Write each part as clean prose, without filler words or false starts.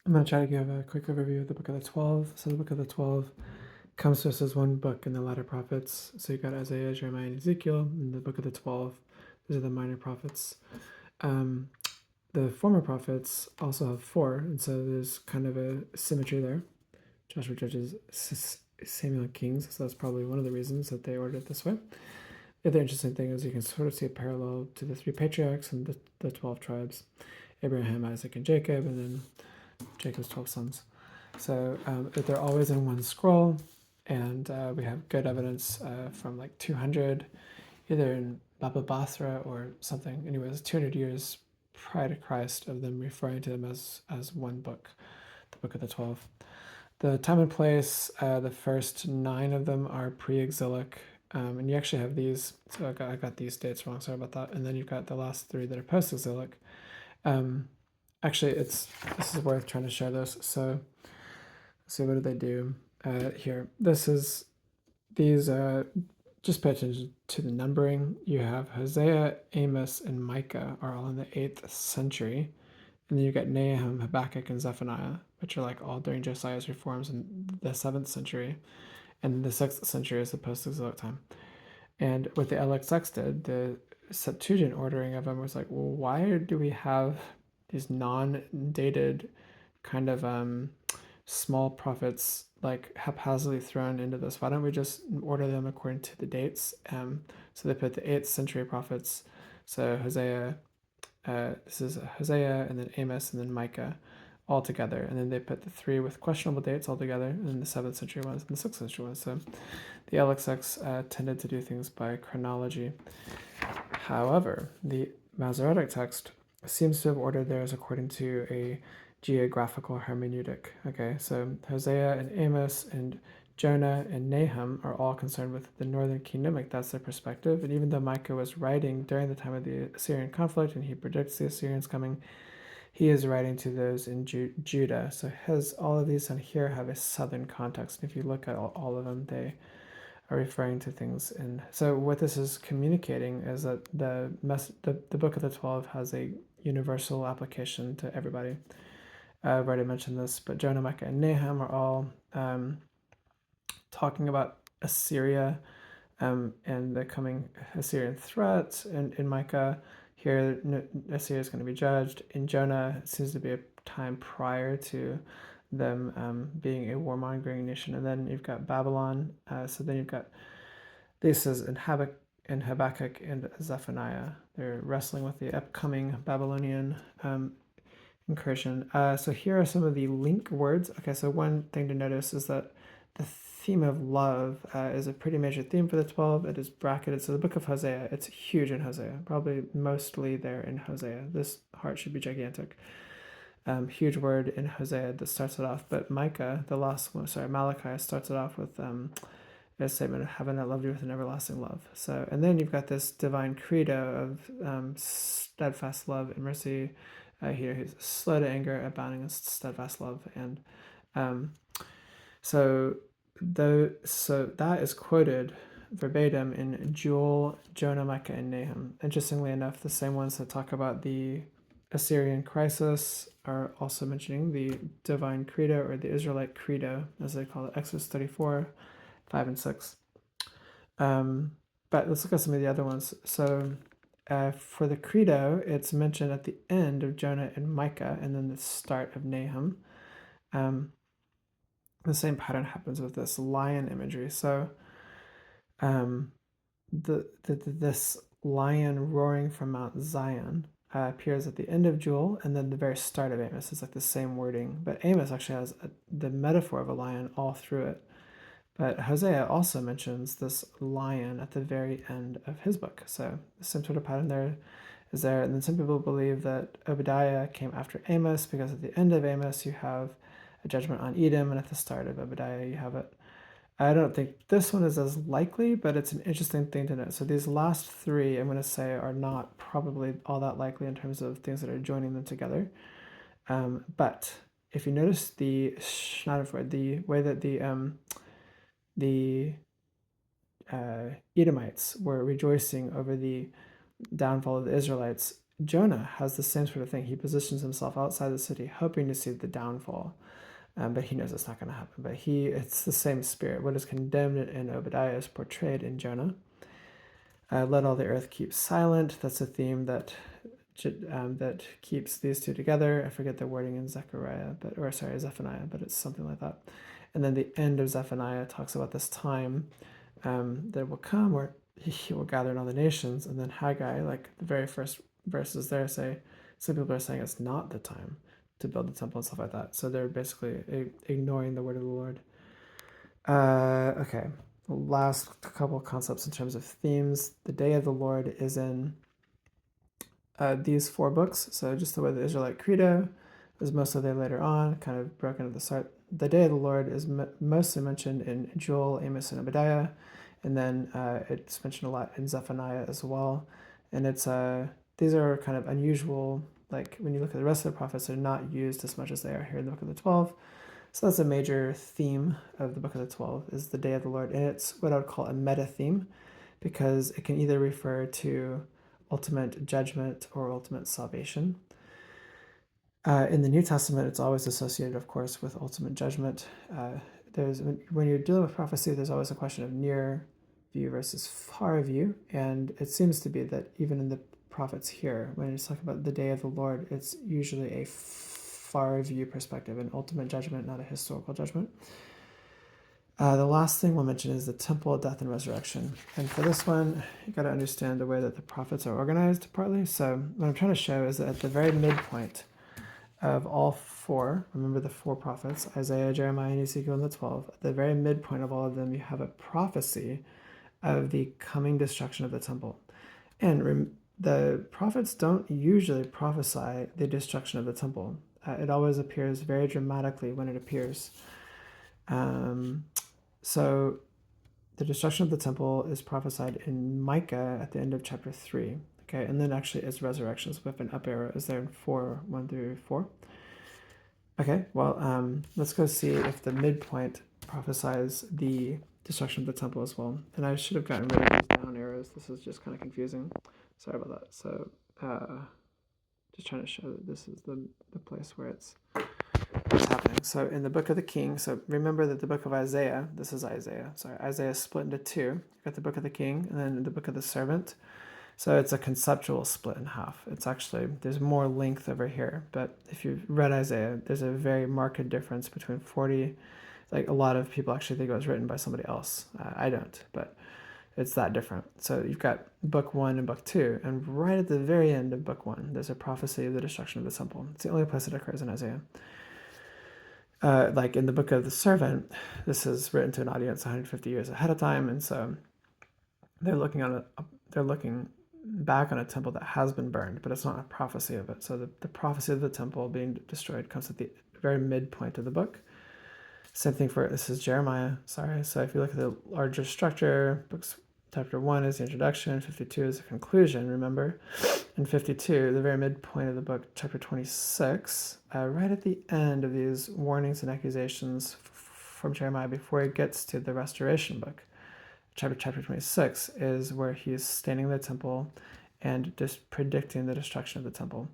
I'm going to try to give a quick overview of the Book of the 12. So the Book of the 12 comes to us as one book in the latter prophets. So you've got Isaiah, Jeremiah, and Ezekiel. In the Book of the 12, these are the minor prophets. The former prophets also have four, and so there's kind of a symmetry there. Joshua, Judges, Samuel, and Kings. So that's probably one of the reasons that they ordered it this way. The other interesting thing is you can sort of see a parallel to the three patriarchs and the 12 tribes: Abraham, Isaac, and Jacob, and then Jacob's 12 sons. So they're always in one scroll, and we have good evidence from like 200, either in Baba Basra or something. Anyways, 200 years prior to Christ, of them referring to them as one book, the Book of the 12. The time and place, the first 9 of them are pre-exilic, and you actually have these. So I got these dates wrong. Sorry about that. And then you've got the last 3 that are post-exilic. Actually, this is worth trying to share this. So, see, what did they do here? These. Just pay attention to the numbering. You have Hosea, Amos, and Micah are all in the 8th century, and then you got Nahum, Habakkuk, and Zephaniah, which are like all during Josiah's reforms in the 7th century, and the 6th century is the post-exilic time. And what the LXX did, the Septuagint ordering of them was like, well, why do we have these non-dated kind of small prophets like haphazardly thrown into this? Why don't we just order them according to the dates? So they put the 8th century prophets. So Hosea, this is Hosea, and then Amos, and then Micah, all together. And then they put the 3 with questionable dates all together, and then the 7th century ones and the 6th century ones. So the LXX tended to do things by chronology. However, the Masoretic text seems to have ordered theirs according to a geographical hermeneutic. Okay, so Hosea and Amos and Jonah and Nahum are all concerned with the northern kingdom, like that's their perspective. And even though Micah was writing during the time of the Assyrian conflict and he predicts the Assyrians coming, he is writing to those in Judah. So all of these on here have a southern context. And if you look at all of them, they are referring to things. And so what this is communicating is that the Book of the 12 has a universal application to everybody. I've already mentioned this, but Jonah, Micah, and Nahum are all talking about Assyria and the coming Assyrian threat. And in Micah, here Assyria is going to be judged. In Jonah, it seems to be a time prior to them being a warmongering nation. And then you've got Babylon. So then you've got this is in Habakkuk and Zephaniah. They're wrestling with the upcoming Babylonian incursion. So here are some of the link words. Okay, so one thing to notice is that the theme of love is a pretty major theme for the 12. It is bracketed. So the book of Hosea, it's huge in Hosea, probably mostly there in Hosea. This heart should be gigantic. Huge word in Hosea that starts it off. But Micah, the last one, Malachi starts it off with a statement of heaven that loved you with an everlasting love. So, and then you've got this divine credo of steadfast love and mercy. Here, he's slow to anger, abounding in steadfast love, and so that is quoted verbatim in Joel, Jonah, Micah, and Nahum. Interestingly enough, the same ones that talk about the Assyrian crisis are also mentioning the divine credo, or the Israelite credo, as they call it, Exodus 34, 5 and 6. But let's look at some of the other ones. So for the credo, it's mentioned at the end of Jonah and Micah, and then the start of Nahum. The same pattern happens with this lion imagery. So this lion roaring from Mount Zion appears at the end of Joel, and then the very start of Amos is like the same wording. But Amos actually has the metaphor of a lion all through it. But Hosea also mentions this lion at the very end of his book. So the same sort of pattern there is there. And then some people believe that Obadiah came after Amos because at the end of Amos you have a judgment on Edom, and at the start of Obadiah you have it. I don't think this one is as likely, but it's an interesting thing to note. So these last 3, I'm going to say, are not probably all that likely in terms of things that are joining them together. But if you notice the Schadenfreude, the way that the Edomites were rejoicing over the downfall of the Israelites, Jonah has the same sort of thing. He positions himself outside the city, hoping to see the downfall, but he knows it's not going to happen. But it's the same spirit. What is condemned in Obadiah is portrayed in Jonah. Let all the earth keep silent. That's a theme that keeps these two together. I forget the wording in Zephaniah, but it's something like that. And then the end of Zephaniah talks about this time that will come where he will gather in all the nations. And then Haggai, like the very first verses there, say some people are saying it's not the time to build the temple and stuff like that. So they're basically ignoring the word of the Lord. Okay. Last couple of concepts in terms of themes. The day of the Lord is in these 4 books. So just the way the Israelite Credo is most of them later on, kind of broken at the start. The day of the Lord is mostly mentioned in Joel, Amos, and Obadiah, and then it's mentioned a lot in Zephaniah as well. And it's these are kind of unusual. Like when you look at the rest of the prophets, they're not used as much as they are here in the Book of the 12. So that's a major theme of the Book of the 12 is the day of the Lord, and it's what I would call a meta theme, because it can either refer to ultimate judgment or ultimate salvation. In the New Testament, it's always associated, of course, with ultimate judgment. When you're dealing with prophecy, there's always a question of near view versus far view, and it seems to be that even in the prophets here, when it's talking about the day of the Lord, it's usually a far view perspective, an ultimate judgment, not a historical judgment. The last thing we'll mention is the temple, death, and resurrection. And for this one, you got to understand the way that the prophets are organized partly. So what I'm trying to show is that at the very midpoint of all 4, remember the 4 prophets, Isaiah, Jeremiah, and Ezekiel, and the 12, at the very midpoint of all of them, you have a prophecy of the coming destruction of the temple. And the prophets don't usually prophesy the destruction of the temple. It always appears very dramatically when it appears. So the destruction of the temple is prophesied in Micah at the end of chapter 3. Okay, and then actually its resurrections with an up arrow is there in 4:1-4. Okay, well, let's go see if the midpoint prophesies the destruction of the temple as well. And I should have gotten rid of these down arrows. This is just kind of confusing. Sorry about that. So, just trying to show that this is the place where it's happening. So in the book of the King, so remember that the book of Isaiah, this is Isaiah, sorry, Isaiah is split into 2. You've got the book of the King and then the book of the servant. So it's a conceptual split in half. It's actually, there's more length over here. But if you've read Isaiah, there's a very marked difference between 40, like a lot of people actually think it was written by somebody else. I don't, but it's that different. So you've got book 1 and book 2, and right at the very end of book 1, there's a prophecy of the destruction of the temple. It's the only place it occurs in Isaiah. Like in the book of the servant, this is written to an audience 150 years ahead of time, and so they're looking back on a temple that has been burned, but it's not a prophecy of it. So the prophecy of the temple being destroyed comes at the very midpoint of the book. Same thing for, this is Jeremiah, sorry. So if you look at the larger structure, books chapter 1 is the introduction, 52 is the conclusion, remember? In 52, the very midpoint of the book, chapter 26, right at the end of these warnings and accusations from Jeremiah before it gets to the restoration book, chapter 26 is where he's standing in the temple and just predicting the destruction of the temple.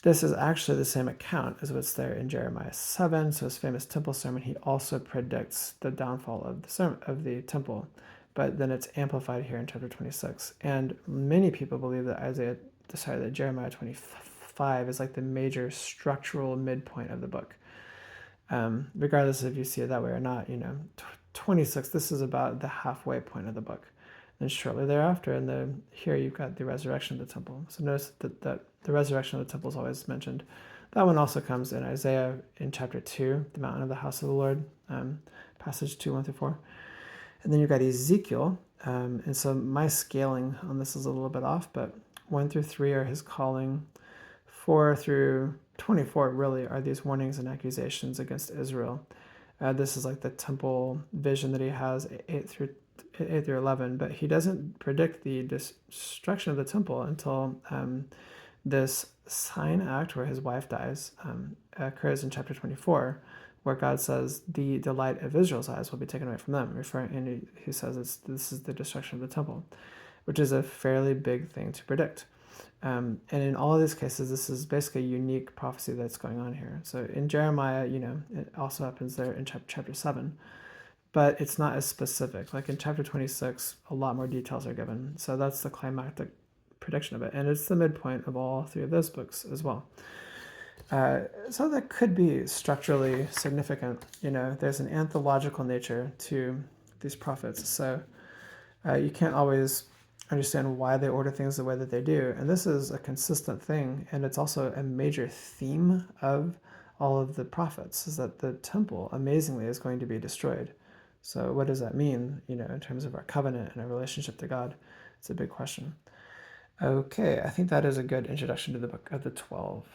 This is actually the same account as what's there in Jeremiah 7, so his famous temple sermon. He also predicts the downfall of the temple, but then it's amplified here in chapter 26. And many people believe that Jeremiah 25 is like the major structural midpoint of the book. Regardless if you see it that way or not, 26, this is about the halfway point of the book. And shortly thereafter, here you've got the resurrection of the temple. So notice that the resurrection of the temple is always mentioned. That one also comes in Isaiah in chapter 2, the mountain of the house of the Lord, passage 2:1-4. And then you've got Ezekiel. And so my scaling on this is a little bit off, but 1-3 are his calling. 4-24 really are these warnings and accusations against Israel. This is like the temple vision that he has, 8-11, but he doesn't predict the destruction of the temple until this sign act where his wife dies occurs in chapter 24, where God says the delight of Israel's eyes will be taken away from them, and he says this is the destruction of the temple, which is a fairly big thing to predict. And in all of these cases, this is basically a unique prophecy that's going on here. So in Jeremiah, it also happens there in chapter 7, but it's not as specific. Like in chapter 26, a lot more details are given. So that's the climactic prediction of it. And it's the midpoint of all three of those books as well. So that could be structurally significant. There's an anthological nature to these prophets. So you can't always understand why they order things the way that they do. And this is a consistent thing. And it's also a major theme of all of the prophets, is that the temple, amazingly, is going to be destroyed. So what does that mean, in terms of our covenant and our relationship to God? It's a big question. Okay, I think that is a good introduction to the book of the 12.